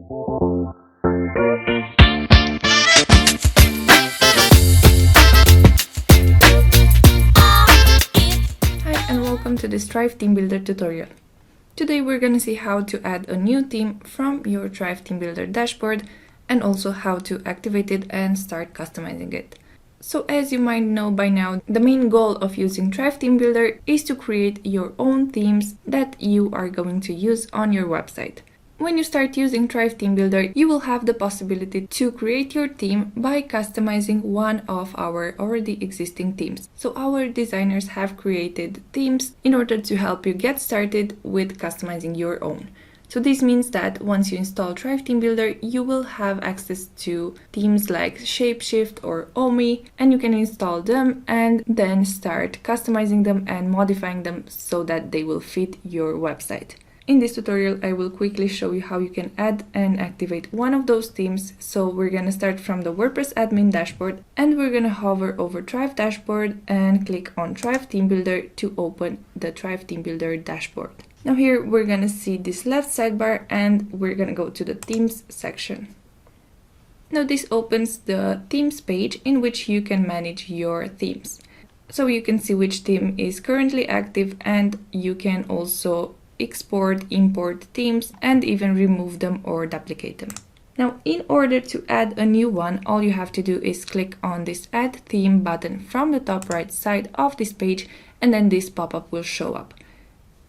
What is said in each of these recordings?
Hi and welcome to this Thrive Theme Builder tutorial. Today we're going to see how to add a new theme from your Thrive Theme Builder dashboard and also how to activate it and start customizing it. So as you might know by now, the main goal of using Thrive Theme Builder is to create your own themes that you are going to use on your website. When you start using Thrive Theme Builder, you will have the possibility to create your theme by customizing one of our already existing themes. So our designers have created themes in order to help you get started with customizing your own. So this means that once you install Thrive Theme Builder, you will have access to themes like Shapeshift or Omi, and you can install them and then start customizing them and modifying them so that they will fit your website. In this tutorial, I will quickly show you how you can add and activate one of those themes. So we're going to start from the WordPress admin dashboard and we're going to hover over Thrive dashboard and click on Thrive Theme Builder to open the Thrive Theme Builder dashboard. Now here we're going to see this left sidebar and we're going to go to the themes section. Now this opens the themes page in which you can manage your themes. So you can see which theme is currently active and you can also export, import themes and even remove them or duplicate them. Now in order to add a new one, all you have to do is click on this Add Theme button from the top right side of this page and then this pop-up will show up.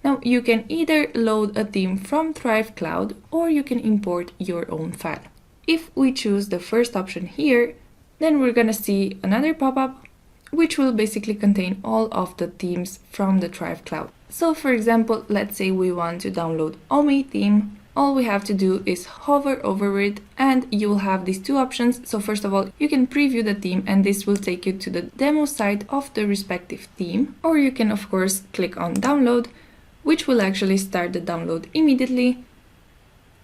Now you can either load a theme from Thrive Cloud or you can import your own file. If we choose the first option here, then we're gonna see another pop-up which will basically contain all of the themes from the Thrive Cloud. So for example, let's say we want to download Omi theme. All we have to do is hover over it and you will have these two options. So first of all, you can preview the theme and this will take you to the demo site of the respective theme. Or you can of course click on download, which will actually start the download immediately.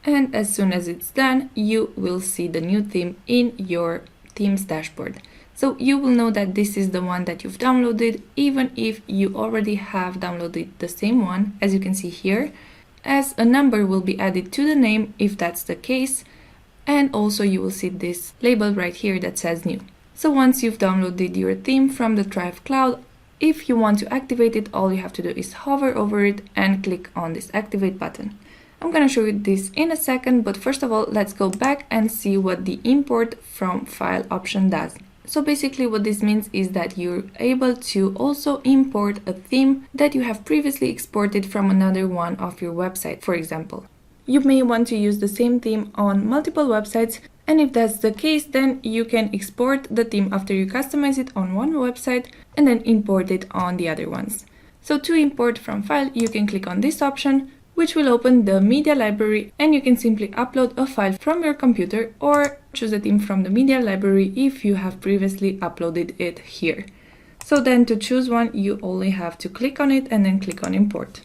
And as soon as it's done, you will see the new theme in your themes dashboard. So you will know that this is the one that you've downloaded, even if you already have downloaded the same one, as you can see here, as a number will be added to the name if that's the case. And also you will see this label right here that says new. So once you've downloaded your theme from the Thrive Cloud, if you want to activate it, all you have to do is hover over it and click on this activate button. I'm going to show you this in a second, but first of all, let's go back and see what the import from file option does. So basically what this means is that you're able to also import a theme that you have previously exported from another one of your website, for example. You may want to use the same theme on multiple websites, and if that's the case, then you can export the theme after you customize it on one website and then import it on the other ones. So to import from file, you can click on this option, which will open the media library, and you can simply upload a file from your computer or choose a theme from the media library if you have previously uploaded it here. So then to choose one, you only have to click on it and then click on import.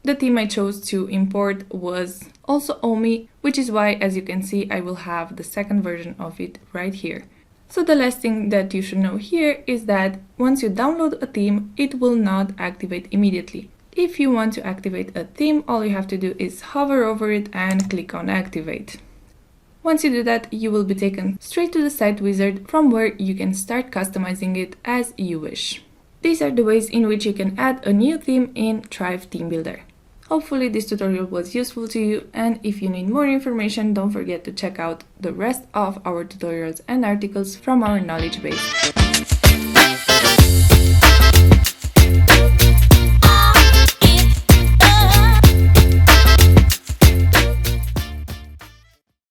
The theme I chose to import was also Omi, which is why, as you can see, I will have the second version of it right here. So the last thing that you should know here is that once you download a theme, it will not activate immediately. If you want to activate a theme, all you have to do is hover over it and click on activate. Once you do that, you will be taken straight to the site wizard from where you can start customizing it as you wish. These are the ways in which you can add a new theme in Thrive Theme Builder. Hopefully this tutorial was useful to you, and if you need more information, don't forget to check out the rest of our tutorials and articles from our knowledge base.